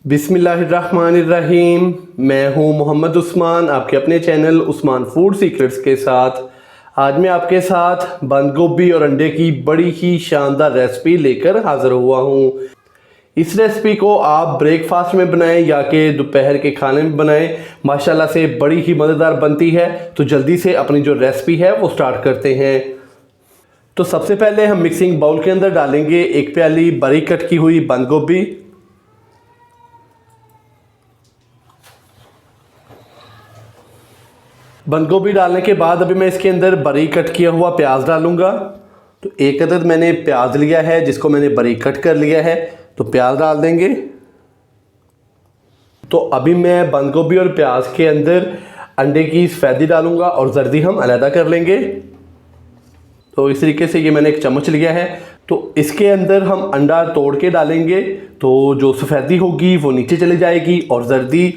बिस्मिल्लाहिर्रहमानिर्रहीम। मैं हूं मोहम्मद उस्मान, आपके अपने चैनल उस्मान फूड सीक्रेट्स के साथ। आज मैं आपके साथ बंद गोभी और अंडे की बड़ी ही शानदार रेसिपी लेकर हाज़िर हुआ हूं। इस रेसिपी को आप ब्रेकफास्ट में बनाएं या कि दोपहर के खाने में बनाएं, माशाल्लाह से बड़ी ही मज़ेदार बनती है। तो जल्दी से अपनी जो रेसिपी है वो स्टार्ट करते हैं। तो सबसे पहले हम मिक्सिंग बाउल के अंदर डालेंगे 1 प्याली बारीक कट की हुई बंद गोभी। बंद गोभी डालने के बाद अभी मैं इसके अंदर बारीक कट किया हुआ प्याज डालूंगा। तो 1 अदद मैंने प्याज लिया है जिसको मैंने बारीक कट कर लिया है, तो प्याज डाल देंगे। तो अभी मैं बंद गोभी और प्याज के अंदर अंडे की सफ़ेदी डालूंगा और जर्दी हम अलहदा कर लेंगे। तो इस तरीके से ये मैंने 1 चम्मच लिया है। तो इसके अंदर हम अंडा तोड़ के डालेंगे, तो जो सफ़ेदी होगी वो नीचे चली जाएगी और जर्दी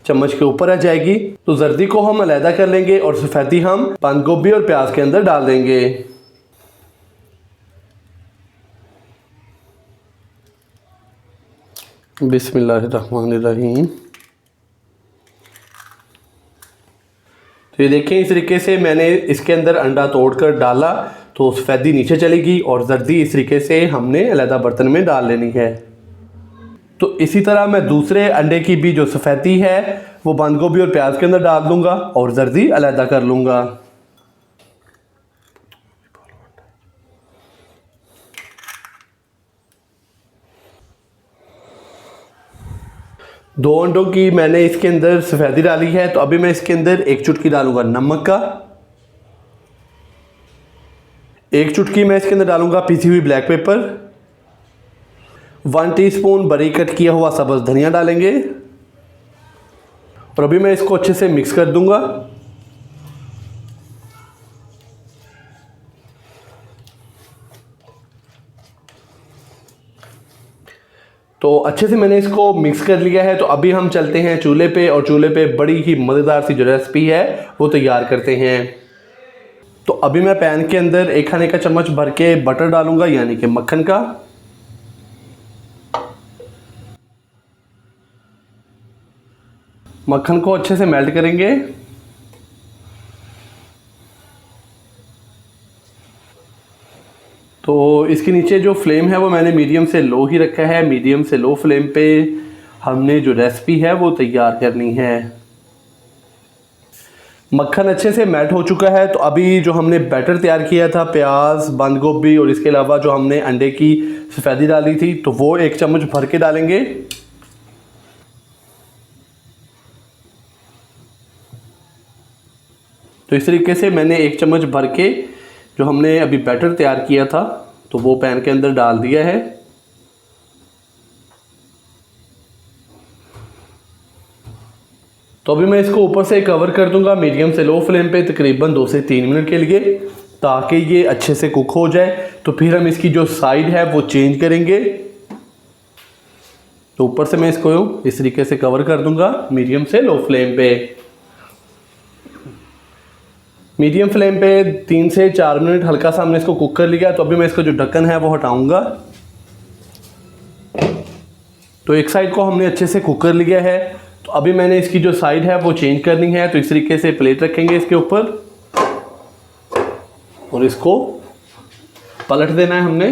चम्मच के ऊपर आ जाएगी। तो जर्दी को हम अलहदा कर लेंगे और सफ़ेदी हम बंद गोभी और प्याज के अंदर डाल देंगे। बिस्मिल्लाहिर्रहमानिर्रहीम। तो ये देखें, इस तरीके से मैंने इसके अंदर अंडा तोड़कर डाला तो सफ़ेदी नीचे चलेगी और जर्दी इस तरीके से हमने अलहदा बर्तन में डाल लेनी है। तो इसी तरह मैं दूसरे अंडे की भी जो सफ़ेदी है वो बंद गोभी और प्याज के अंदर डाल दूंगा और जर्दी अलहदा कर लूँगा। दो अंडों की मैंने इसके अंदर सफ़ेदी डाली है। तो अभी मैं इसके अंदर 1 चुटकी डालूंगा नमक का। 1 चुटकी मैं इसके अंदर डालूंगा पिसी हुई ब्लैक पेपर। 1 टीस्पून बारीक कट किया हुआ सब्ज़ धनिया डालेंगे और अभी मैं इसको अच्छे से मिक्स कर दूंगा। तो अच्छे से मैंने इसको मिक्स कर लिया है। तो अभी हम चलते हैं चूल्हे पे और चूल्हे पे बड़ी ही मज़ेदार सी जो रेसिपी है वो तैयार करते हैं। तो अभी मैं पैन के अंदर 1 खाने का चम्मच भर के बटर डालूंगा, यानी कि मक्खन का। मक्खन को अच्छे से मेल्ट करेंगे। तो इसके नीचे जो फ्लेम है वो मैंने मीडियम से लो ही रखा है। मीडियम से लो फ्लेम पे हमने जो रेसिपी है वो तैयार करनी है। मक्खन अच्छे से मेल्ट हो चुका है। तो अभी जो हमने बैटर तैयार किया था प्याज, बंद गोभी और इसके अलावा जो हमने अंडे की सफ़ेदी डाली थी, तो वो 1 चम्मच भर के डालेंगे। तो इस तरीके से मैंने 1 चम्मच भर के जो हमने अभी बैटर तैयार किया था तो वो पैन के अंदर डाल दिया है। तो अभी मैं इसको ऊपर से कवर कर दूंगा मीडियम से लो फ्लेम पे तकरीबन 2 से 3 मिनट के लिए, ताकि ये अच्छे से कुक हो जाए। तो फिर हम इसकी जो साइड है वो चेंज करेंगे। तो ऊपर से मैं इसको इस तरीके से कवर कर दूंगा मीडियम से लो फ्लेम पे। मीडियम फ्लेम पे 3 से 4 मिनट हल्का सा हमने इसको कुक कर लिया। तो अभी मैं इसका जो ढक्कन है वो हटाऊंगा। तो एक साइड को हमने अच्छे से कुक कर लिया है। तो अभी मैंने इसकी जो साइड है वो चेंज करनी है। तो इस तरीके से प्लेट रखेंगे इसके ऊपर और इसको पलट देना है हमने।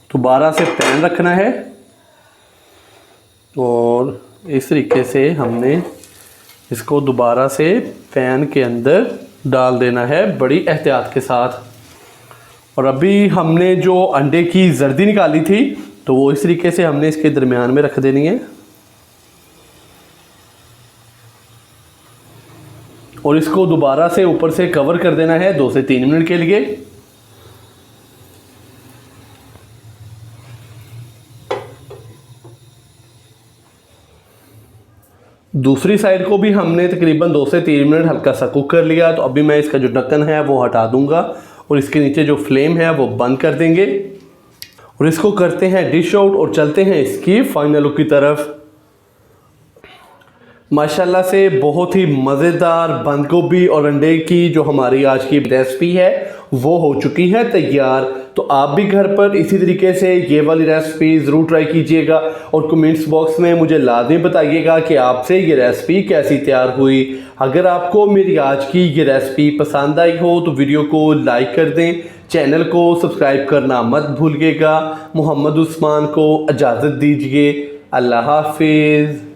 दोबारा से पैन रखना है और इस तरीके से हमने इसको दोबारा से पैन के अंदर डाल देना है बड़ी एहतियात के साथ। और अभी हमने जो अंडे की जर्दी निकाली थी तो वो इस तरीके से हमने इसके दरमियान में रख देनी है और इसको दोबारा से ऊपर से कवर कर देना है 2 से 3 मिनट के लिए। दूसरी साइड को भी हमने तकरीबन 2 से 3 मिनट हल्का सा कुक कर लिया। तो अभी मैं इसका जो ढक्कन है वो हटा दूंगा और इसके नीचे जो फ्लेम है वो बंद कर देंगे और इसको करते हैं डिश आउट और चलते हैं इसकी फाइनल लुक की तरफ। माशाल्लाह से बहुत ही मज़ेदार बंद गोभी और अंडे की जो हमारी आज की रेसिपी है वो हो चुकी है तैयार। तो आप भी घर पर इसी तरीके से ये वाली रेसिपी ज़रूर ट्राई कीजिएगा और कमेंट्स बॉक्स में मुझे लाजमी बताइएगा कि आपसे ये रेसिपी कैसी तैयार हुई। अगर आपको मेरी आज की ये रेसिपी पसंद आई हो तो वीडियो को लाइक कर दें, चैनल को सब्सक्राइब करना मत भूलिएगा। मोहम्मद उस्मान को इजाज़त दीजिए। अल्लाह हाफिज़।